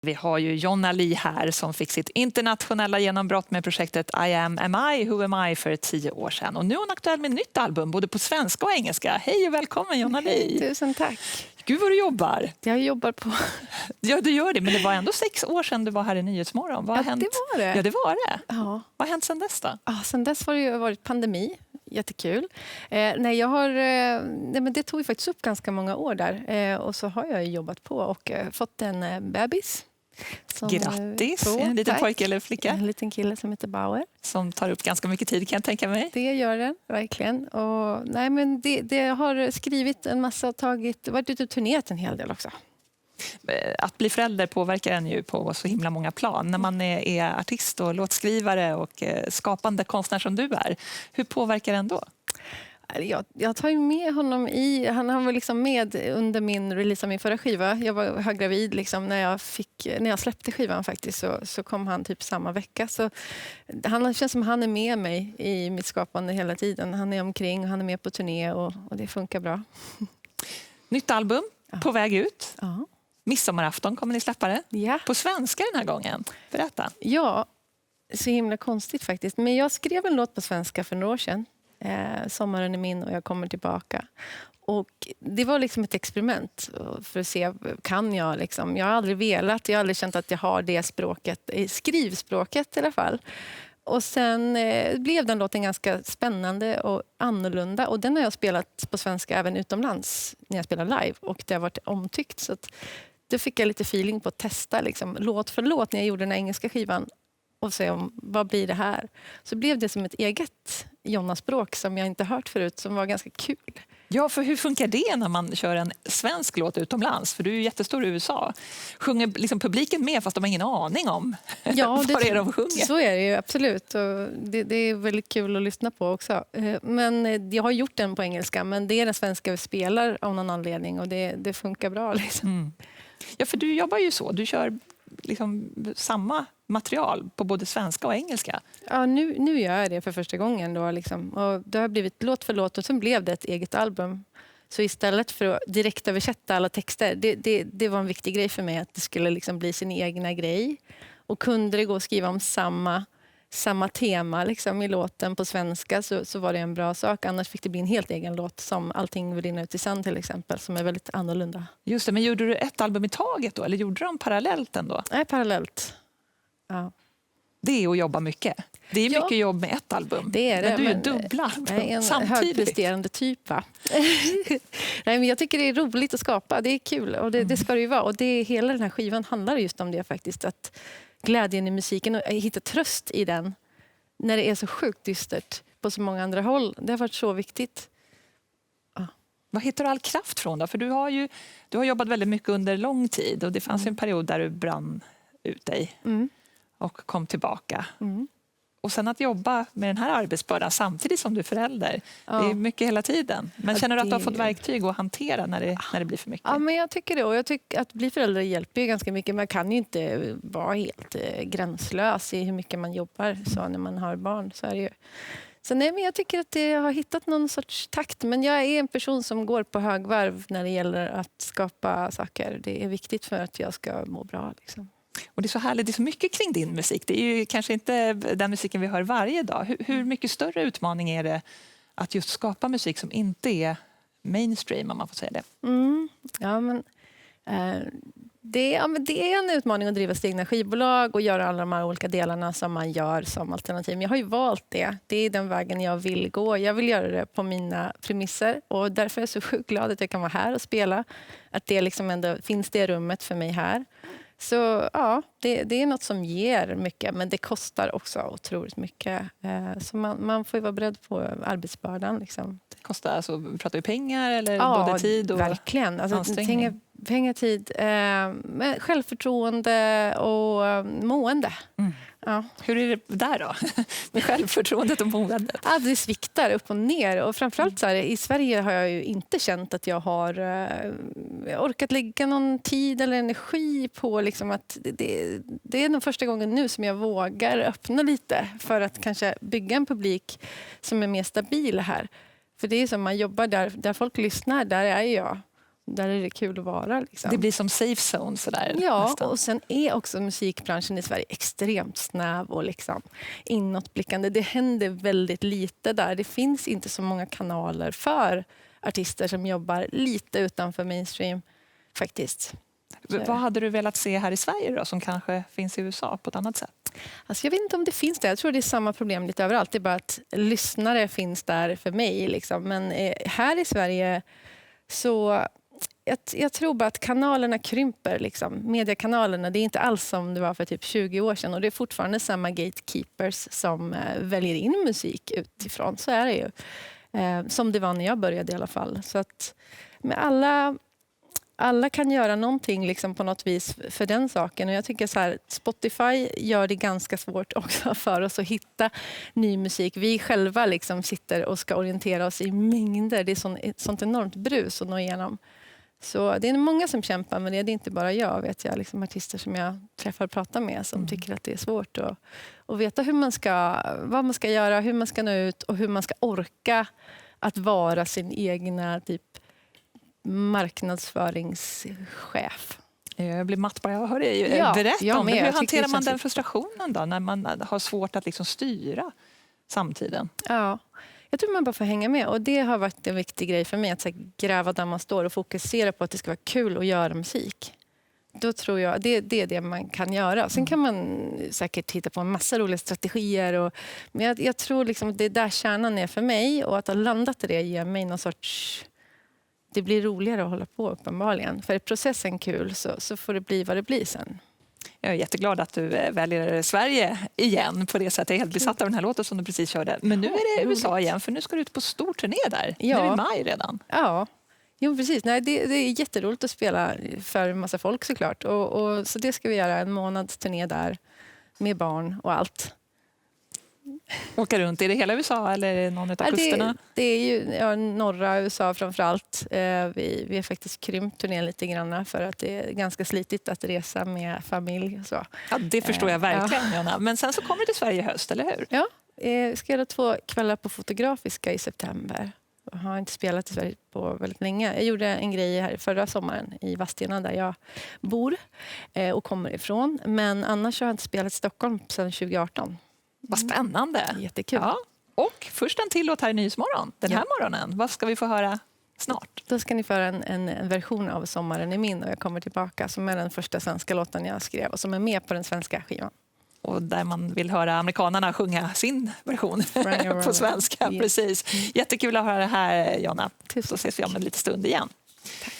Vi har ju Jonna Lee här som fick sitt internationella genombrott med projektet I am I, who am I för 10 år sedan. Och nu är hon aktuell med ett nytt album, både på svenska och engelska. Hej och välkommen Jonna Lee. Tusen tack. Gud vad du jobbar. Jag jobbar på... Ja, du gör det, men det var ändå 6 år sedan du var här i Nyhetsmorgon. Vad har hänt? Det var det. Ja, det var det. Ja. Vad har hänt sedan dess då? Ja, sedan dess har det ju varit pandemi. Jättekul. Men det tog ju faktiskt upp ganska många år där. Och så har jag jobbat på och fått en bebis. Grattis! En liten pojke eller flicka? En liten kille som heter Bauer. Som tar upp ganska mycket tid kan jag tänka mig. Det gör den, verkligen. Och, det har skrivit en massa och varit ute och turnerat en hel del också. Att bli förälder påverkar en ju på så himla många plan. När man är artist och låtskrivare och skapande konstnär som du är, hur påverkar den då? Jag tar ju med honom han var liksom med under min release av min förra skiva. Jag var höggravid liksom när jag släppte skivan faktiskt, så kom han typ samma vecka. Så det känns som han är med mig i mitt skapande hela tiden. Han är omkring och han är med på turné och det funkar bra. Nytt album på väg ut. Ja. Midsommarafton kommer ni släppa det. Ja. På svenska den här gången. Berätta. Ja, så himla konstigt faktiskt. Men jag skrev en låt på svenska för några år sedan. Sommaren är min och jag kommer tillbaka. Och det var liksom ett experiment för att se, kan jag liksom. Jag har aldrig velat, jag har aldrig känt att jag har det språket, skrivspråket i alla fall. Och sen blev den låten ganska spännande och annorlunda. Och den har jag spelat på svenska även utomlands när jag spelar live. Och det har varit omtyckt. Så att då fick jag lite feeling på att testa liksom, låt för låt när jag gjorde den engelska skivan. Och se om, vad blir det här? Så blev det som ett eget Jonna-språk som jag inte hört förut, som var ganska kul. Ja, för hur funkar det när man kör en svensk låt utomlands? För du är ju jättestor i USA. Sjunger liksom publiken med fast de har ingen aning om vad det är de sjunger? Så är det ju, absolut. Och det är väldigt kul att lyssna på också. Men jag har gjort den på engelska, men det är den svenska vi spelar av någon anledning och det funkar bra. Liksom. Mm. Ja, för du jobbar ju så. Du kör liksom samma material på både svenska och engelska. Ja, nu gör jag det för första gången. Då, liksom. Och det har blivit låt för låt och sen blev det ett eget album. Så istället för att direkt översätta alla texter, det var en viktig grej för mig att det skulle liksom bli sin egna grej. Och kunde det gå att skriva om samma tema liksom, i låten på svenska så var det en bra sak. Annars fick det bli en helt egen låt som Allting vill rinna ut i sand till exempel, som är väldigt annorlunda. Just det, men gjorde du ett album i taget då? Eller gjorde du dem parallellt ändå? Nej, parallellt. Ja. Det är att jobba mycket. Det är mycket jobb med ett album. Det är det, men du är dubbla jag är en samtidigt. högpresterande typ. Va? Nej, men jag tycker det är roligt att skapa. Det är kul och det ska det ju vara. Och hela den här skivan handlar just om det faktiskt. Att glädjen i musiken och hitta tröst i den när det är så sjukt dystert på så många andra håll. Det har varit så viktigt. Ja. Vad hittar du all kraft från då? För du har jobbat väldigt mycket under lång tid och det fanns en period där du brann ut dig och kom tillbaka. Och sen att jobba med den här arbetsbördan samtidigt som du är förälder. Det är mycket hela tiden. Men känner du att du har fått verktyg att hantera när det blir för mycket? Ja, men jag tycker det. Och jag tycker att bli förälder hjälper ju ganska mycket. Man kan ju inte vara helt gränslös i hur mycket man jobbar så när man har barn. Så är det ju. Så nej, men jag tycker att jag har hittat någon sorts takt. Men jag är en person som går på högvarv när det gäller att skapa saker. Det är viktigt för att jag ska må bra. Liksom. Och det är så härligt, det är så mycket kring din musik. Det är ju kanske inte den musiken vi hör varje dag. Hur mycket större utmaning är det att just skapa musik som inte är mainstream, om man får säga det? Ja, men det är en utmaning att driva sitt egna skivbolag och göra alla de här olika delarna som man gör som alternativ. Men jag har ju valt det. Det är den vägen jag vill gå. Jag vill göra det på mina premisser och därför är jag så sjukt glad att jag kan vara här och spela. Att det liksom ändå finns det rummet för mig här. Så ja, det är något som ger mycket, men det kostar också otroligt mycket. Så man får ju vara beredd på arbetsbördan. Liksom. Det kostar, alltså, pratar vi pengar eller både tid och verkligen. Alltså, ansträngning? Pengar, tid, självförtroende och mående. Ja. Hur är det där då? Med självförtroendet och måendet? Ja, det sviktar upp och ner. Och framförallt så här, i Sverige har jag ju inte känt att jag har orkat lägga någon tid eller energi på liksom att det är den första gången nu som jag vågar öppna lite för att kanske bygga en publik som är mer stabil här. För det är som man jobbar där folk lyssnar, där är jag. där är det kul att vara. Liksom. Det blir som safe zone sådär. Ja, nästan. och sen är också musikbranschen i Sverige extremt snäv och liksom inåtblickande. Det händer väldigt lite där. Det finns inte så många kanaler för artister som jobbar lite utanför mainstream faktiskt. Vad hade du velat se här i Sverige då, som kanske finns i USA på ett annat sätt? Alltså jag vet inte om det finns där. Jag tror det är samma problem lite överallt. Det är bara att lyssnare finns där för mig. Liksom. Men här i Sverige så... Jag tror bara att kanalerna krymper. Liksom. Mediekanalerna, det är inte alls som det var för typ 20 år sedan. Och det är fortfarande samma gatekeepers som väljer in musik utifrån. Så är det ju. Som det var när jag började i alla fall. Så att med alla kan göra någonting liksom på något vis för den saken. Och jag tycker så här, Spotify gör det ganska svårt också för oss att hitta ny musik. Vi själva liksom sitter och ska orientera oss i mängder. Det är sånt enormt brus att nå igenom. Så det är många som kämpar med det. Det är inte bara jag, vet jag. Liksom artister som jag träffar och pratar med som tycker att det är svårt att veta vad man ska göra, hur man ska nå ut och hur man ska orka att vara sin egna typ marknadsföringschef. Jag blir matt bara jag hör det. Berätta om det. Hur hanterar man den frustrationen då när man har svårt att liksom styra samtiden? Ja, jag tror man bara får hänga med. Och det har varit en viktig grej för mig att så här, gräva där man står och fokusera på att det ska vara kul att göra musik. Då tror jag det är det man kan göra. Sen kan man säkert hitta på en massa roliga strategier. Men jag tror liksom att det är där kärnan är för mig. Och att ha landat i det ger mig någon sorts... Det blir roligare att hålla på uppenbarligen. För är processen kul så får det bli vad det blir sen. Jag är jätteglad att du väljer Sverige igen på det sättet. Jag är helt besatt av den här låten som du precis körde. Men nu är det USA igen, för nu ska du ut på stor turné där. Ja. Nu i maj redan. Ja, jo, precis. Nej, det är jätteroligt att spela för en massa folk såklart. Så det ska vi göra, en månads turné där med barn och allt. Åka runt, är det hela USA eller är det någon av kusterna? Det är ju norra USA framförallt. Vi har faktiskt krympt turnén lite grann för att det är ganska slitigt att resa med familj och så. Ja, det förstår jag verkligen, Jonna. Men sen så kommer du till Sverige i höst, eller hur? Ja, jag ska göra 2 kvällar på Fotografiska i september. Jag har inte spelat i Sverige på väldigt länge. Jag gjorde en grej här förra sommaren i Vadstena där jag bor och kommer ifrån. Men annars har jag inte spelat i Stockholm sedan 2018. Vad spännande. Jättekul. Ja. Och först en till låt här i Nyhetsmorgon den här morgonen. Vad ska vi få höra snart? Då ska ni få höra en version av Sommaren är min och jag kommer tillbaka som är den första svenska låten jag skrev och som är med på den svenska skivan. Och där man vill höra amerikanerna sjunga sin version på svenska. Precis. Jättekul att höra det här, Jonna. Så ses vi om en liten stund igen. Tack.